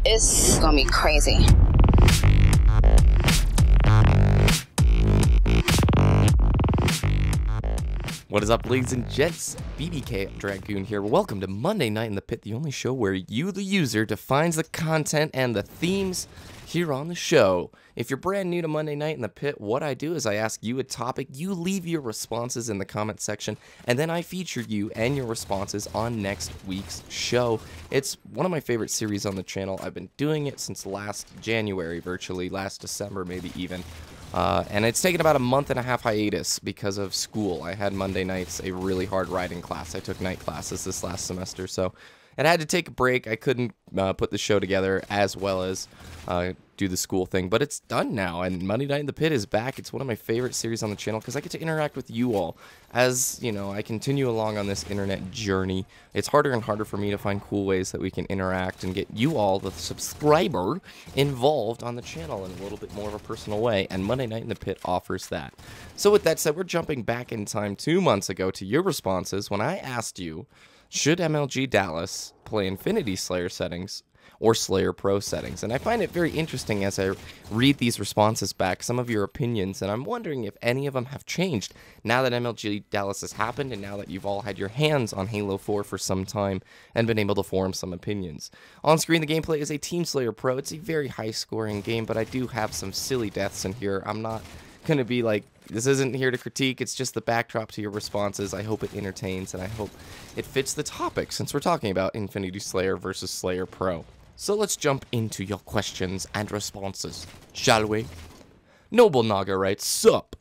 It's gonna be crazy. What is up, ladies and gents? BBK Dragoon here. Welcome to Monday Night in the Pit, the only show where you, the user, defines the content and the themes here on the show. If you're brand new to Monday Night in the Pit, what I do is I ask you a topic, you leave your responses in the comment section, and then I feature you and your responses on next week's show. It's one of my favorite series on the channel. I've been doing it since last January, virtually, last December maybe even. And it's taken about a month and a half hiatus because of school. I had Monday nights a really hard writing class. I took night classes this last semester, so I had to take a break. I couldn't put the show together as well as do the school thing, but it's done now, and Monday Night in the Pit is back. It's one of my favorite series on the channel because I get to interact with you all. As, you know, I continue along on this internet journey, it's harder and harder for me to find cool ways that we can interact and get you all, the subscriber, involved on the channel in a little bit more of a personal way, and Monday Night in the Pit offers that. So with that said, we're jumping back in time 2 months ago to your responses when I asked you, should MLG Dallas play Infinity Slayer settings or Slayer Pro settings? And I find it very interesting as I read these responses back, some of your opinions, and I'm wondering if any of them have changed now that MLG Dallas has happened and now that you've all had your hands on Halo 4 for some time and been able to form some opinions. On screen, the gameplay is a Team Slayer Pro. It's a very high-scoring game, but I do have some silly deaths in here. I'm not going to be like, this isn't here to critique, it's just the backdrop to your responses. I hope it entertains, and I hope it fits the topic since we're talking about Infinity Slayer versus Slayer Pro. So let's jump into your questions and responses, shall we? Noble Naga writes, sup?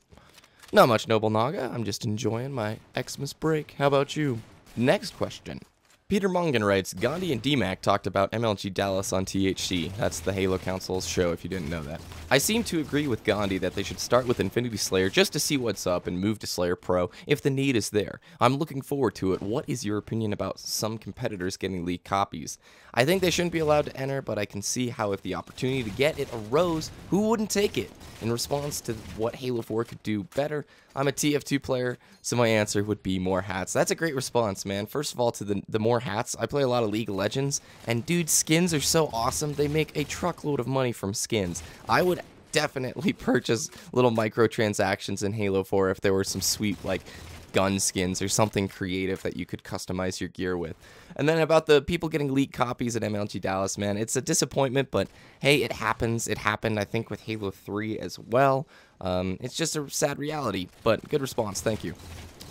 Not much, Noble Naga. I'm just enjoying my Xmas break. How about you? Next question. Peter Mongan writes, Gandhi and DMAC talked about MLG Dallas on THC. That's the Halo Council's show, if you didn't know that. I seem to agree with Gandhi that they should start with Infinity Slayer just to see what's up and move to Slayer Pro if the need is there. I'm looking forward to it. What is your opinion about some competitors getting leaked copies? I think they shouldn't be allowed to enter, but I can see how if the opportunity to get it arose, who wouldn't take it? In response to what Halo 4 could do better, I'm a TF2 player, so my answer would be more hats. That's a great response, man. First of all, to the more hats, I play a lot of League of Legends, and dude, skins are so awesome. They make a truckload of money from skins. I would definitely purchase little microtransactions in Halo 4 if there were some sweet, like, gun skins or something creative that you could customize your gear with. And then about the people getting leaked copies at MLG Dallas, man, it's a disappointment, but hey, it happens. It happened, I think, with Halo 3 as well. It's just a sad reality, but good response. Thank you.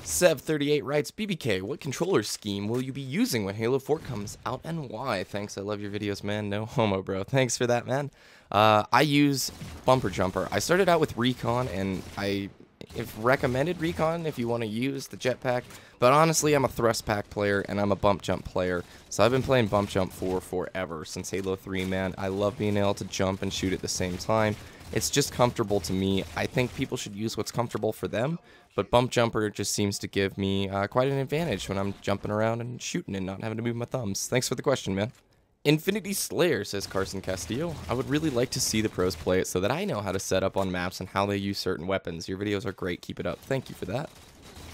Sev38 writes, BBK, what controller scheme will you be using when Halo 4 comes out and why? Thanks, I love your videos, man. No homo, bro. Thanks for that, man. I use Bumper Jumper. I started out with Recon, and I've recommended Recon if you want to use the jetpack, but honestly, I'm a thrust pack player and I'm a bump jump player, so I've been playing bump jump for forever, since Halo 3, man. I love being able to jump and shoot at the same time. It's just comfortable to me. I think people should use what's comfortable for them, but bump jumper just seems to give me quite an advantage when I'm jumping around and shooting and not having to move my thumbs. Thanks for the question, man. Infinity Slayer, says Carson Castillo. I would really like to see the pros play it so that I know how to set up on maps and how they use certain weapons. Your videos are great. Keep it up. Thank you for that.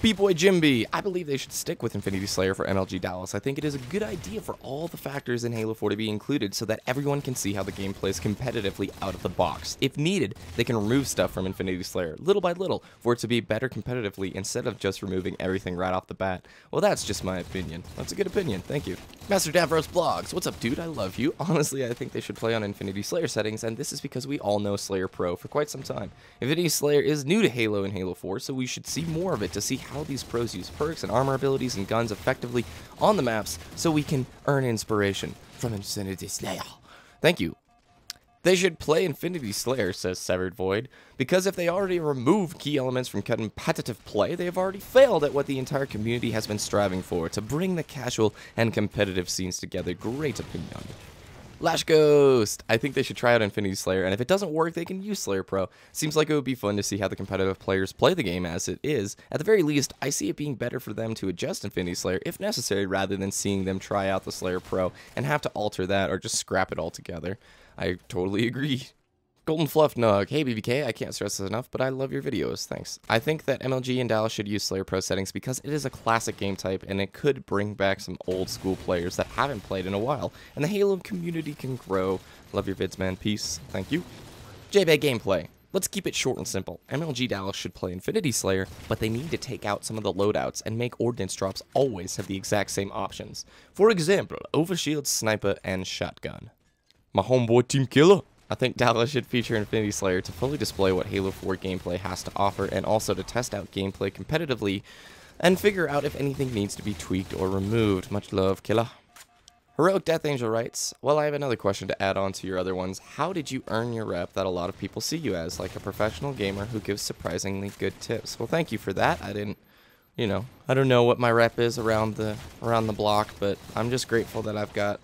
B-Boy Jimby, I believe they should stick with Infinity Slayer for MLG Dallas. I think it is a good idea for all the factors in Halo 4 to be included so that everyone can see how the game plays competitively out of the box. If needed, they can remove stuff from Infinity Slayer, little by little, for it to be better competitively instead of just removing everything right off the bat. Well, that's just my opinion. That's a good opinion. Thank you. Master Davros Blogs, what's up, dude? I love you. Honestly, I think they should play on Infinity Slayer settings, and this is because we all know Slayer Pro for quite some time. Infinity Slayer is new to Halo and Halo 4, so we should see more of it to see how these pros use perks and armor abilities and guns effectively on the maps so we can earn inspiration from Infinity Slayer. Thank you. They should play Infinity Slayer, says Severed Void, because if they already remove key elements from competitive play, they have already failed at what the entire community has been striving for, to bring the casual and competitive scenes together. Great opinion. Lash Ghost! I think they should try out Infinity Slayer, and if it doesn't work, they can use Slayer Pro. Seems like it would be fun to see how the competitive players play the game as it is. At the very least, I see it being better for them to adjust Infinity Slayer if necessary, rather than seeing them try out the Slayer Pro and have to alter that or just scrap it altogether. I totally agree. Golden Fluff Nug. Hey BBK, I can't stress this enough, but I love your videos. Thanks. I think that MLG and Dallas should use Slayer Pro settings because it is a classic game type and it could bring back some old school players that haven't played in a while. And the Halo community can grow. Love your vids, man. Peace. Thank you. JBag gameplay. Let's keep it short and simple. MLG Dallas should play Infinity Slayer, but they need to take out some of the loadouts and make ordnance drops always have the exact same options. For example, overshield, sniper, and shotgun. My homeboy Team Killer. I think Dallas should feature Infinity Slayer to fully display what Halo 4 gameplay has to offer and also to test out gameplay competitively and figure out if anything needs to be tweaked or removed. Much love, Killer. Heroic Death Angel writes, well, I have another question to add on to your other ones. How did you earn your rep that a lot of people see you as, like a professional gamer who gives surprisingly good tips? Well, thank you for that. I didn't, I don't know what my rep is around the block, but I'm just grateful that I've got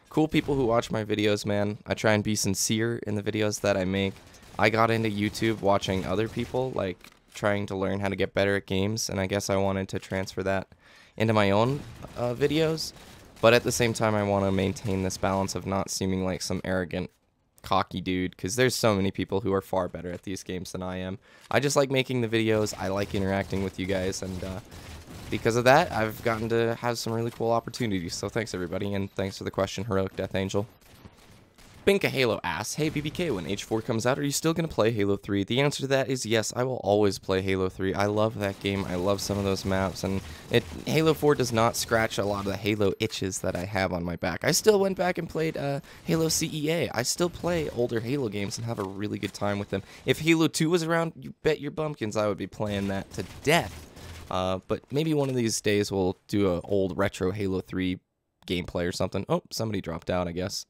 cool people who watch my videos, man. I try and be sincere in the videos that I make. I got into YouTube watching other people, like trying to learn how to get better at games, and I guess I wanted to transfer that into my own videos. But at the same time, I want to maintain this balance of not seeming like some arrogant, cocky dude, because there's so many people who are far better at these games than I am. I just like making the videos. I like interacting with you guys, and because of that, I've gotten to have some really cool opportunities. So thanks, everybody, and thanks for the question, Heroic Death Angel. Binka Halo asks, hey BBK, when H4 comes out, are you still going to play Halo 3? The answer to that is yes, I will always play Halo 3. I love that game. I love some of those maps, and Halo 4 does not scratch a lot of the Halo itches that I have on my back. I still went back and played Halo CEA. I still play older Halo games and have a really good time with them. If Halo 2 was around, you bet your bumpkins I would be playing that to death. But maybe one of these days we'll do an old retro Halo 3 gameplay or something. Oh, somebody dropped out, I guess.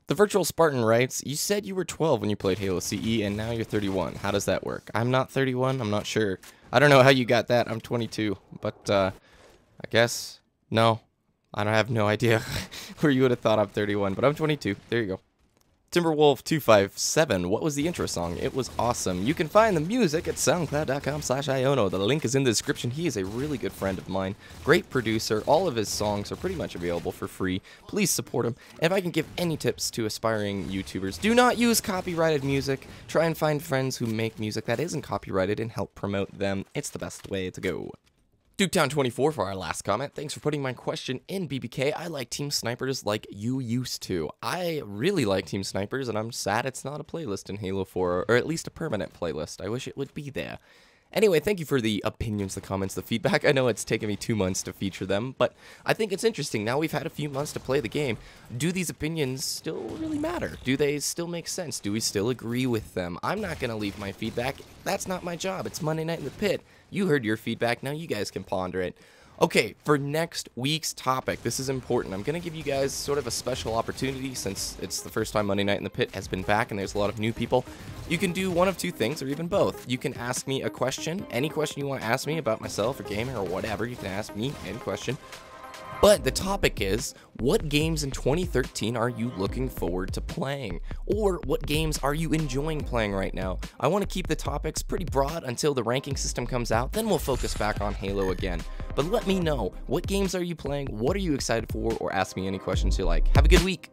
The Virtual Spartan writes, you said you were 12 when you played Halo CE, and now you're 31. How does that work? I'm not 31. I'm not sure. I don't know how you got that. I'm 22. But, I guess, no. I don't have no idea where you would have thought I'm 31, but I'm 22. There you go. Timberwolf257, what was the intro song? It was awesome. You can find the music at soundcloud.com/iono. The link is in the description. He is a really good friend of mine. Great producer. All of his songs are pretty much available for free. Please support him. And if I can give any tips to aspiring YouTubers, do not use copyrighted music. Try and find friends who make music that isn't copyrighted and help promote them. It's the best way to go. Duketown24 for our last comment. Thanks for putting my question in, BBK. I like Team Snipers like you used to. I really like Team Snipers, and I'm sad it's not a playlist in Halo 4, or at least a permanent playlist. I wish it would be there. Anyway, thank you for the opinions, the comments, the feedback. I know it's taken me 2 months to feature them, but I think it's interesting. Now we've had a few months to play the game. Do these opinions still really matter? Do they still make sense? Do we still agree with them? I'm not going to leave my feedback. That's not my job. It's Monday Night in the Pit. You heard your feedback. Now you guys can ponder it. Okay, for next week's topic, this is important. I'm going to give you guys sort of a special opportunity since it's the first time Monday Night in the Pit has been back and there's a lot of new people. You can do one of two things or even both. You can ask me a question, any question you want to ask me about myself or gaming or whatever. You can ask me any question. But the topic is, what games in 2013 are you looking forward to playing? Or what games are you enjoying playing right now? I want to keep the topics pretty broad until the ranking system comes out, then we'll focus back on Halo again. But let me know, what games are you playing, what are you excited for, or ask me any questions you like. Have a good week!